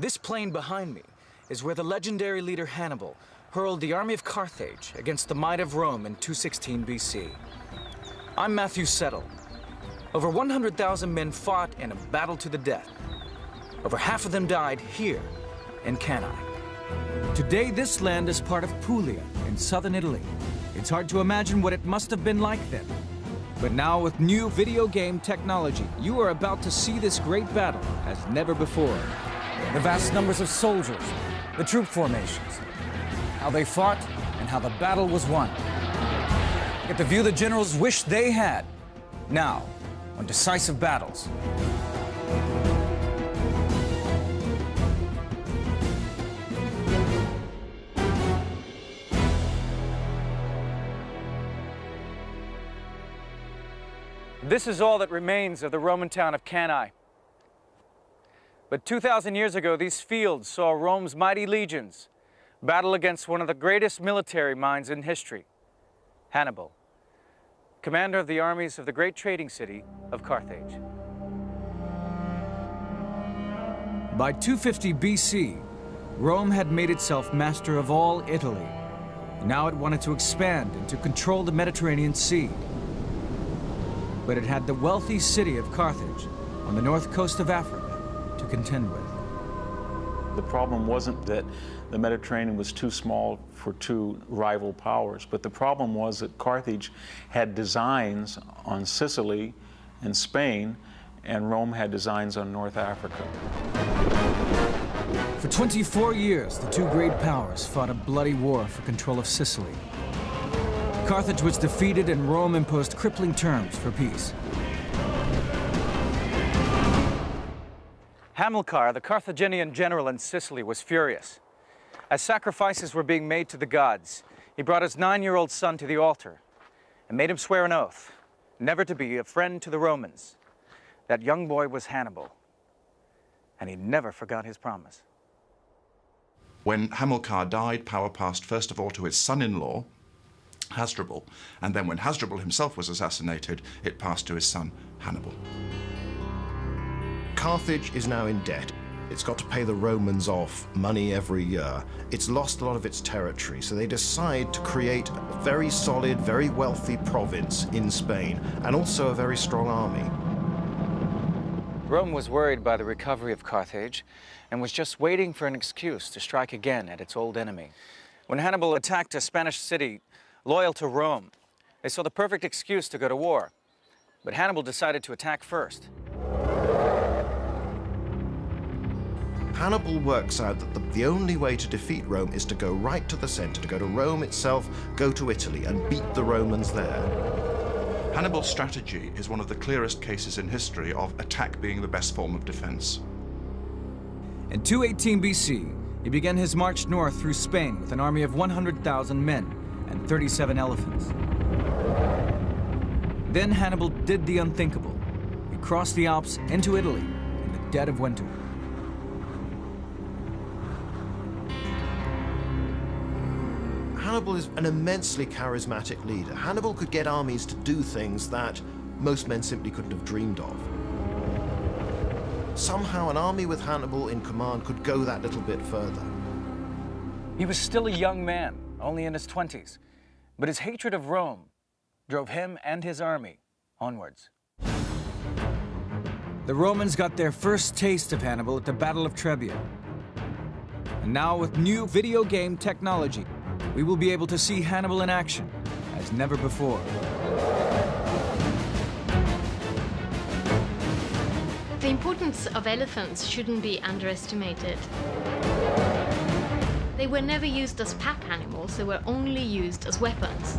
This plain behind me is where the legendary leader Hannibal hurled the army of Carthage against the might of Rome in 216 BC. I'm Matthew Settle. Over 100,000 men fought in a battle to the death. Over half of them died here in Cannae. Today, this land is part of Puglia in southern Italy. It's hard to imagine what it must have been like then. But now, with new video game technology, you are about to see this great battle as never before. The vast numbers of soldiers, the troop formations, how they fought, and how the battle was won. Get the view the generals wished they had, now, on Decisive Battles. This is all that remains of the Roman town of Cannae. But 2,000 years ago, these fields saw Rome's mighty legions battle against one of the greatest military minds in history, Hannibal, commander of the armies of the great trading city of Carthage. By 250 BC, Rome had made itself master of all Italy. Now it wanted to expand and to control the Mediterranean Sea. But it had the wealthy city of Carthage on the north coast of Africa to contend with. The problem wasn't that the Mediterranean was too small for two rival powers, but the problem was that Carthage had designs on Sicily and Spain, and Rome had designs on North Africa. For 24 years, the two great powers fought a bloody war for control of Sicily. Carthage was defeated and Rome imposed crippling terms for peace. Hamilcar, the Carthaginian general in Sicily, was furious. As sacrifices were being made to the gods, he brought his 9-year-old son to the altar and made him swear an oath, never to be a friend to the Romans. That young boy was Hannibal, and he never forgot his promise. When Hamilcar died, power passed first of all to his son-in-law, Hasdrubal, and then when Hasdrubal himself was assassinated, it passed to his son, Hannibal. Carthage is now in debt. It's got to pay the Romans off money every year. It's lost a lot of its territory, so they decide to create a very solid, very wealthy province in Spain, and also a very strong army. Rome was worried by the recovery of Carthage and was just waiting for an excuse to strike again at its old enemy. When Hannibal attacked a Spanish city loyal to Rome, they saw the perfect excuse to go to war. But Hannibal decided to attack first. Hannibal works out that the only way to defeat Rome is to go right to the center, to go to Rome itself, go to Italy, and beat the Romans there. Hannibal's strategy is one of the clearest cases in history of attack being the best form of defense. In 218 BC, he began his march north through Spain with an army of 100,000 men and 37 elephants. Then Hannibal did the unthinkable. He crossed the Alps into Italy in the dead of winter. Hannibal is an immensely charismatic leader. Hannibal could get armies to do things that most men simply couldn't have dreamed of. Somehow an army with Hannibal in command could go that little bit further. He was still a young man, only in his 20s, but his hatred of Rome drove him and his army onwards. The Romans got their first taste of Hannibal at the Battle of Trebia. And now, with new video game technology, we will be able to see Hannibal in action as never before. The importance of elephants shouldn't be underestimated. They were never used as pack animals, they were only used as weapons.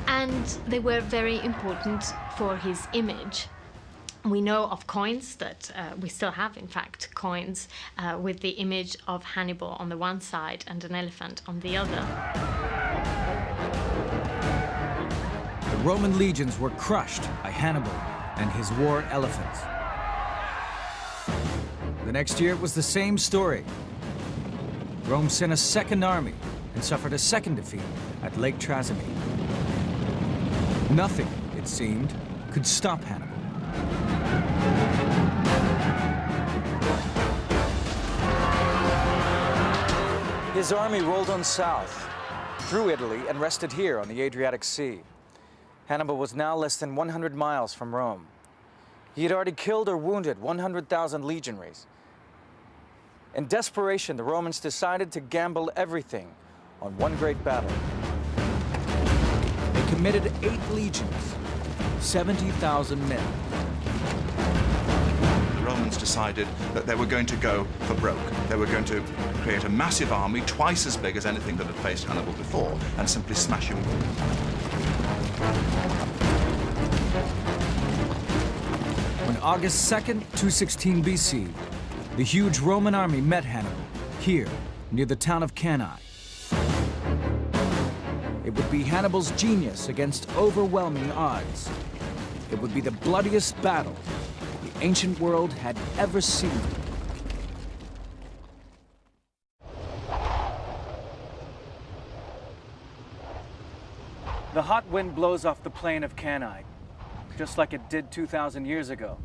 And they were very important for his image. We know of coins that we still have, in fact, coins with the image of Hannibal on the one side and an elephant on the other. The Roman legions were crushed by Hannibal and his war elephants. The next year, it was the same story. Rome sent a second army and suffered a second defeat at Lake Trasimene. Nothing, it seemed, could stop Hannibal. His army rolled on south, through Italy, and rested here on the Adriatic Sea. Hannibal was now less than 100 miles from Rome. He had already killed or wounded 100,000 legionaries. In desperation, the Romans decided to gamble everything on one great battle. They committed 8 legions, 70,000 men. The Romans decided that they were going to go for broke. They were going to create a massive army, twice as big as anything that had faced Hannibal before, and simply smash him. On August 2nd, 216 BC, the huge Roman army met Hannibal, here, near the town of Cannae. It would be Hannibal's genius against overwhelming odds. It would be the bloodiest battle the ancient world had ever seen. The hot wind blows off the plain of Cannae, just like it did 2,000 years ago.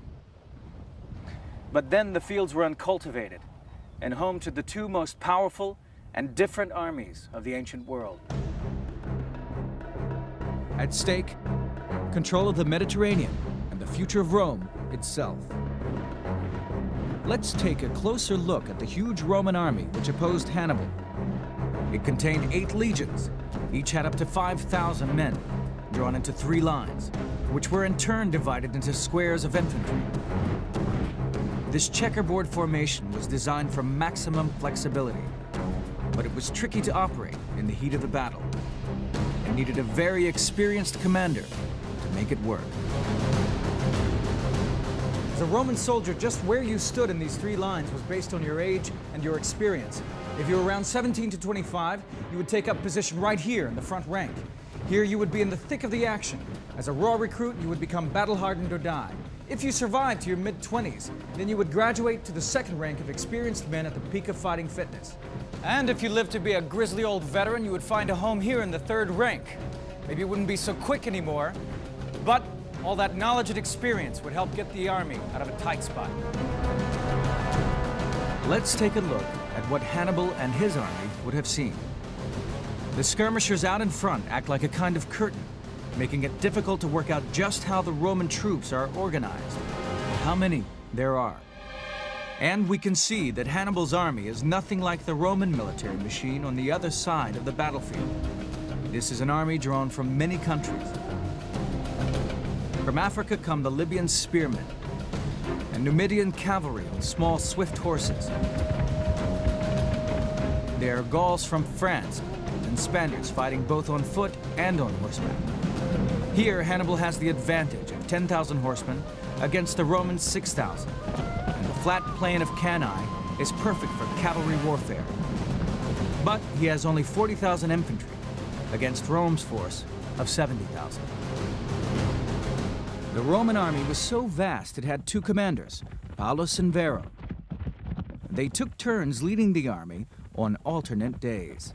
But then the fields were uncultivated and home to the 2 most powerful and different armies of the ancient world. At stake, control of the Mediterranean and the future of Rome itself. Let's take a closer look at the huge Roman army which opposed Hannibal. It contained 8 legions. Each had up to 5,000 men, drawn into 3 lines, which were in turn divided into squares of infantry. This checkerboard formation was designed for maximum flexibility, but it was tricky to operate in the heat of the battle. It needed a very experienced commander to make it work. As a Roman soldier, just where you stood in these 3 lines was based on your age and your experience. If you were around 17 to 25, you would take up position right here in the front rank. Here you would be in the thick of the action. As a raw recruit, you would become battle-hardened or die. If you survived to your mid-20s, then you would graduate to the second rank of experienced men at the peak of fighting fitness. And if you lived to be a grisly old veteran, you would find a home here in the 3rd rank. Maybe you wouldn't be so quick anymore, but all that knowledge and experience would help get the army out of a tight spot. Let's take a look at what Hannibal and his army would have seen. The skirmishers out in front act like a kind of curtain, making it difficult to work out just how the Roman troops are organized, and how many there are. And we can see that Hannibal's army is nothing like the Roman military machine on the other side of the battlefield. This is an army drawn from many countries. From Africa come the Libyan spearmen, and Numidian cavalry on small, swift horses. There are Gauls from France, and Spaniards fighting both on foot and on horseback. Here, Hannibal has the advantage of 10,000 horsemen against the Romans' 6,000. And the flat plain of Cannae is perfect for cavalry warfare. But he has only 40,000 infantry against Rome's force of 70,000. The Roman army was so vast it had 2 commanders, Paulo and Varro. They took turns leading the army on alternate days.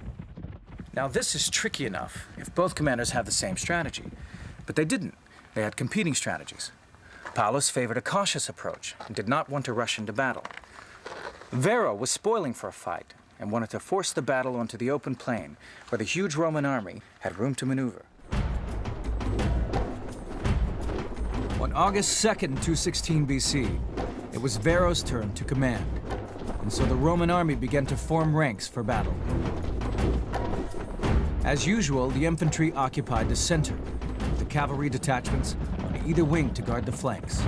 Now this is tricky enough if both commanders have the same strategy. But they didn't. They had competing strategies. Paulo favored a cautious approach and did not want to rush into battle. Varro was spoiling for a fight and wanted to force the battle onto the open plain where the huge Roman army had room to maneuver. On August 2nd, 216 BC, it was Varro's turn to command, and so the Roman army began to form ranks for battle. As usual, the infantry occupied the center, with the cavalry detachments on either wing to guard the flanks.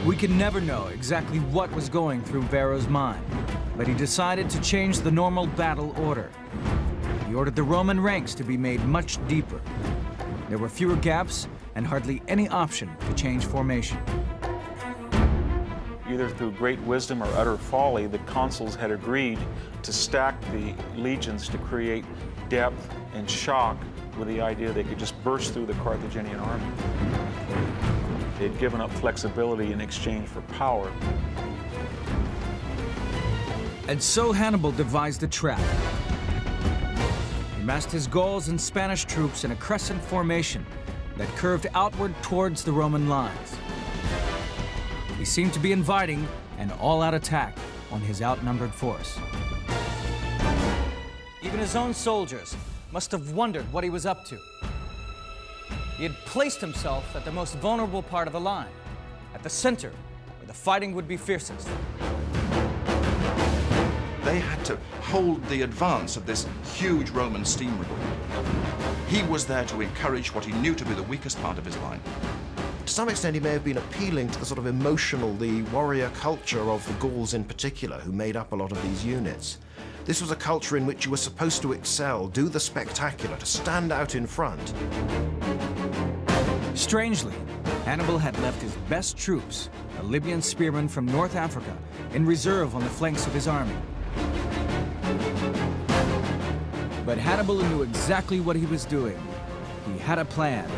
We can never know exactly what was going through Varro's mind, but he decided to change the normal battle order. He ordered the Roman ranks to be made much deeper. There were fewer gaps and hardly any option to change formation. Either through great wisdom or utter folly, the consuls had agreed to stack the legions to create depth and shock with the idea they could just burst through the Carthaginian army. They had given up flexibility in exchange for power. And so Hannibal devised a trap. He massed his Gauls and Spanish troops in a crescent formation that curved outward towards the Roman lines. He seemed to be inviting an all-out attack on his outnumbered force. Even his own soldiers must have wondered what he was up to. He had placed himself at the most vulnerable part of the line, at the center, where the fighting would be fiercest. They had to hold the advance of this huge Roman steamroller. He was there to encourage what he knew to be the weakest part of his line. To some extent, he may have been appealing to the sort of emotional, the warrior culture of the Gauls in particular, who made up a lot of these units. This was a culture in which you were supposed to excel, do the spectacular, to stand out in front. Strangely, Hannibal had left his best troops, the Libyan spearmen from North Africa, in reserve on the flanks of his army. But Hannibal knew exactly what he was doing. He had a plan.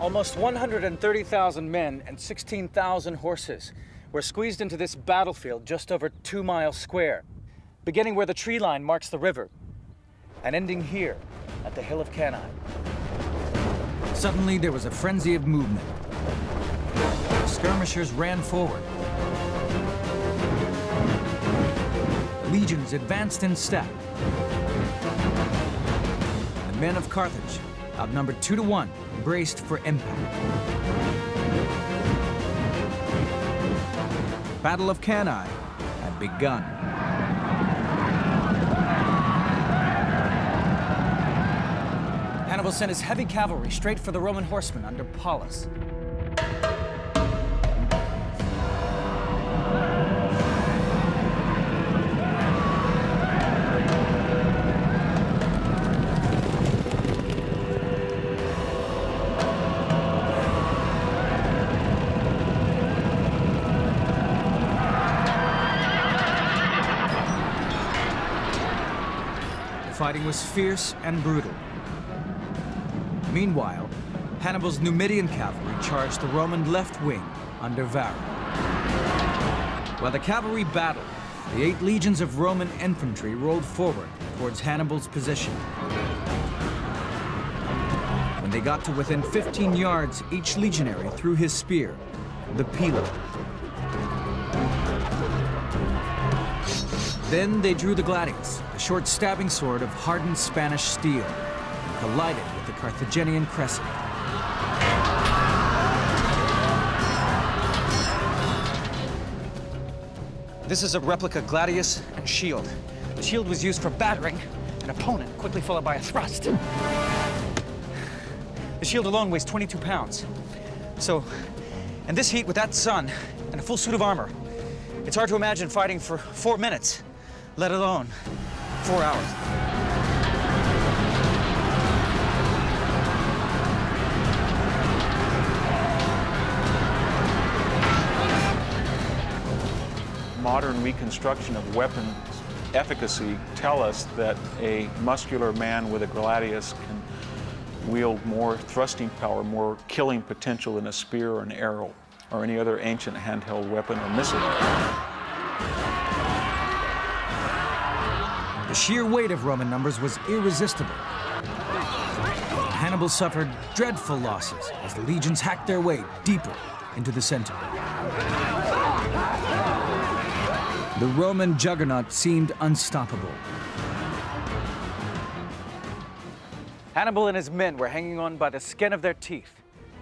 Almost 130,000 men and 16,000 horses were squeezed into this battlefield just over 2 miles square, beginning where the tree line marks the river, and ending here at the hill of Cannae. Suddenly, there was a frenzy of movement. The skirmishers ran forward. The legions advanced in step. The men of Carthage, outnumbered 2 to 1, braced for impact. The Battle of Canas had begun. Hannibal sent his heavy cavalry straight for the Roman horsemen under Paulo. The fighting was fierce and brutal. Meanwhile, Hannibal's Numidian cavalry charged the Roman left wing under Varro. While the cavalry battled, the 8 legions of Roman infantry rolled forward towards Hannibal's position. When they got to within 15 yards, each legionary threw his spear, the pila. Then they drew the gladius, a short stabbing sword of hardened Spanish steel, and collided with the Carthaginian crescent. This is a replica gladius and shield. The shield was used for battering an opponent, quickly followed by a thrust. The shield alone weighs 22 pounds. So, in this heat with that sun and a full suit of armor, it's hard to imagine fighting for 4 minutes, let alone 4 hours. Modern reconstruction of weapons efficacy tell us that a muscular man with a gladius can wield more thrusting power, more killing potential than a spear or an arrow or any other ancient handheld weapon or missile. The sheer weight of Roman numbers was irresistible. Hannibal suffered dreadful losses as the legions hacked their way deeper into the center. The Roman juggernaut seemed unstoppable. Hannibal and his men were hanging on by the skin of their teeth.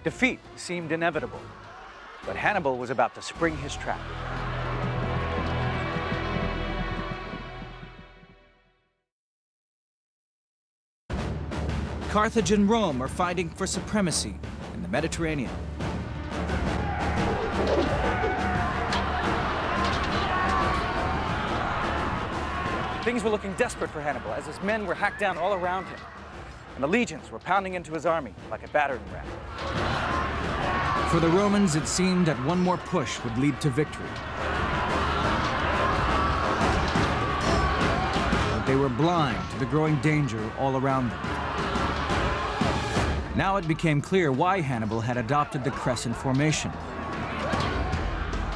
Defeat seemed inevitable, but Hannibal was about to spring his trap. Carthage and Rome are fighting for supremacy in the Mediterranean. Things were looking desperate for Hannibal as his men were hacked down all around him, and the legions were pounding into his army like a battering ram. For the Romans, it seemed that one more push would lead to victory. But they were blind to the growing danger all around them. Now it became clear why Hannibal had adopted the crescent formation.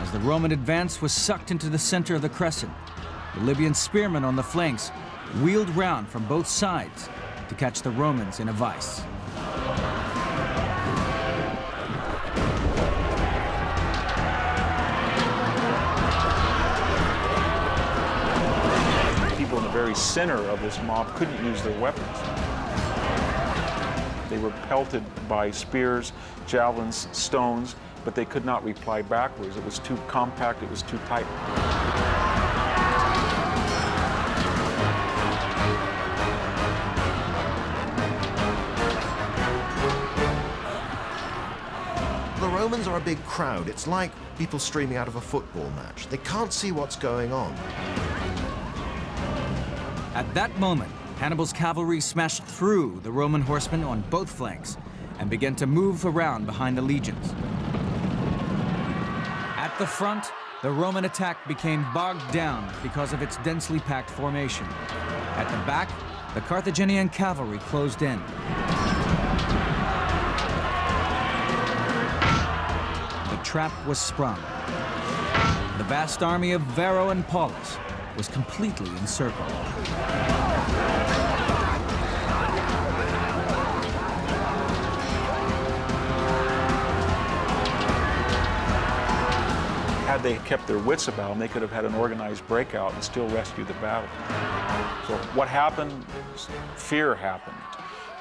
As the Roman advance was sucked into the center of the crescent, the Libyan spearmen on the flanks wheeled round from both sides to catch the Romans in a vice. center of this mob couldn't use their weapons. They were pelted by spears, javelins, stones, but they could not reply backwards. It was too compact, it was too tight. The Romans are a big crowd. It's like people streaming out of a football match. They can't see what's going on. At that moment, Hannibal's cavalry smashed through the Roman horsemen on both flanks and began to move around behind the legions. At the front, the Roman attack became bogged down because of its densely packed formation. At the back, the Carthaginian cavalry closed in. The trap was sprung. The vast army of Varro and Paulus was completely encircled. Had they kept their wits about them, they could have had an organized breakout and still rescued the battle. So what happened? Fear happened.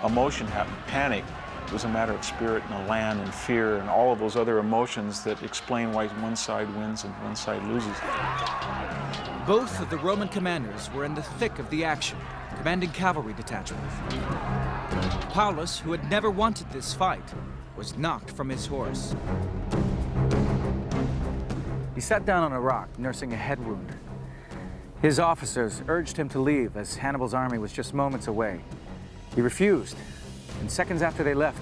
Emotion happened. Panic. It was a matter of spirit and a land and fear and all of those other emotions that explain why one side wins and one side loses. Both of the Roman commanders were in the thick of the action, commanding cavalry detachments. Paulus, who had never wanted this fight, was knocked from his horse. He sat down on a rock, nursing a head wound. His officers urged him to leave, as Hannibal's army was just moments away. He refused, and seconds after they left,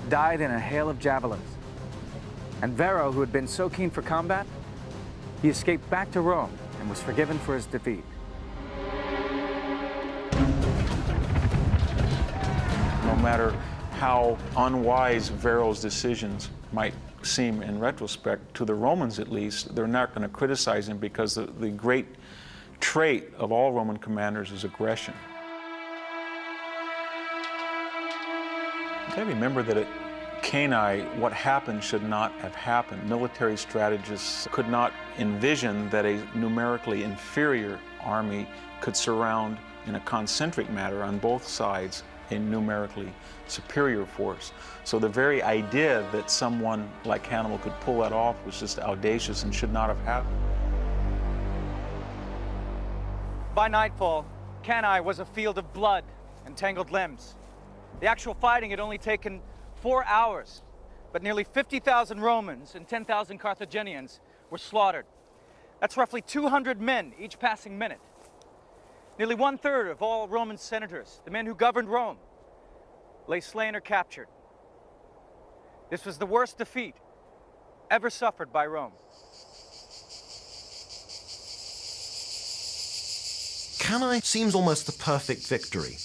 died in a hail of javelins. And Varro, who had been so keen for combat, he escaped back to Rome and was forgiven for his defeat. No matter how unwise Varro's decisions might seem in retrospect, to the Romans at least, they're not going to criticize him because the great trait of all Roman commanders is aggression. You gotta remember that at Cannae, what happened should not have happened. Military strategists could not envision that a numerically inferior army could surround in a concentric manner on both sides a numerically superior force. So the very idea that someone like Hannibal could pull that off was just audacious and should not have happened. By nightfall, Cannae was a field of blood and tangled limbs. The actual fighting had only taken 4 hours, but nearly 50,000 Romans and 10,000 Carthaginians were slaughtered. That's roughly 200 men each passing minute. Nearly 1/3 of all Roman senators, the men who governed Rome, lay slain or captured. This was the worst defeat ever suffered by Rome. Cannae seems almost the perfect victory.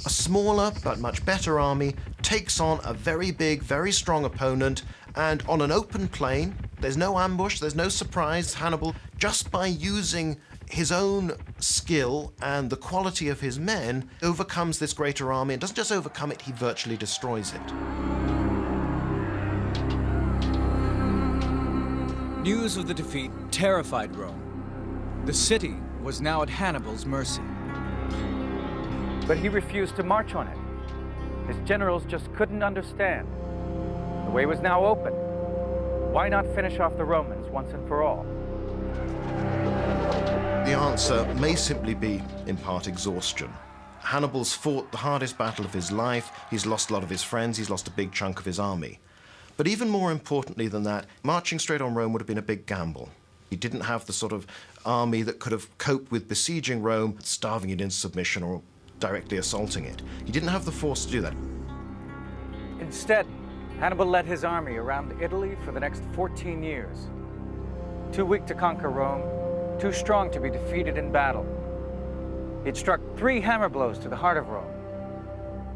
A smaller but much better army takes on a very big, very strong opponent, and on an open plain, there's no ambush, there's no surprise. Hannibal, just by using his own skill and the quality of his men, overcomes this greater army, and doesn't just overcome it, he virtually destroys it. News of the defeat terrified Rome. The city was now at Hannibal's mercy. But he refused to march on it. His generals just couldn't understand. The way was now open. Why not finish off the Romans once and for all? The answer may simply be, in part, exhaustion. Hannibal's fought the hardest battle of his life. He's lost a lot of his friends. He's lost a big chunk of his army. But even more importantly than that, marching straight on Rome would have been a big gamble. He didn't have the sort of army that could have coped with besieging Rome, starving it into submission, or directly assaulting it. He didn't have the force to do that. Instead, Hannibal led his army around Italy for the next 14 years. Too weak to conquer Rome, too strong to be defeated in battle. He'd struck 3 hammer blows to the heart of Rome,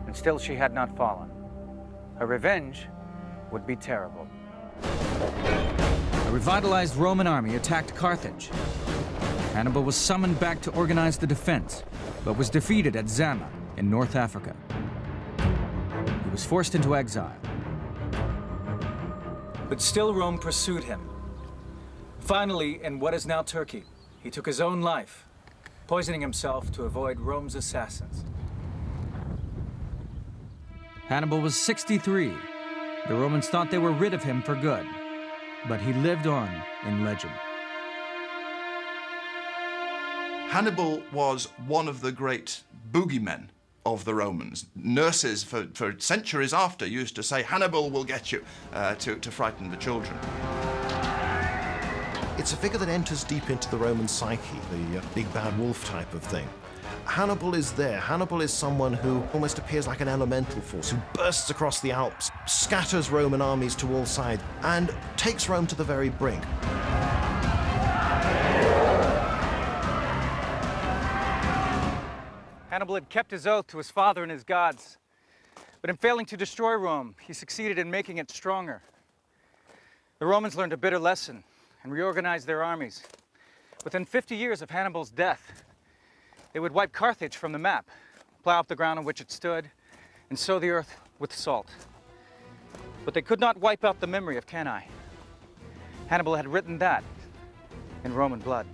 and still she had not fallen. Her revenge would be terrible. A revitalized Roman army attacked Carthage. Hannibal was summoned back to organize the defense, but was defeated at Zama in North Africa. He was forced into exile. But still Rome pursued him. Finally, in what is now Turkey, he took his own life poisoning himself to avoid Rome's assassins. Hannibal was 63. The Romans thought they were rid of him for good, but he lived on in legend. Hannibal was one of the great boogeymen of the Romans. Nurses for centuries after used to say, Hannibal will get you, to frighten the children. It's a figure that enters deep into the Roman psyche, the big bad wolf type of thing. Hannibal is there. Hannibal is someone who almost appears like an elemental force, who bursts across the Alps, scatters Roman armies to all sides, and takes Rome to the very brink. Hannibal had kept his oath to his father and his gods, but in failing to destroy Rome, he succeeded in making it stronger. The Romans learned a bitter lesson and reorganized their armies. Within 50 years of Hannibal's death, they would wipe Carthage from the map, plow up the ground on which it stood, and sow the earth with salt. But they could not wipe out the memory of Cannae. Hannibal had written that in Roman blood.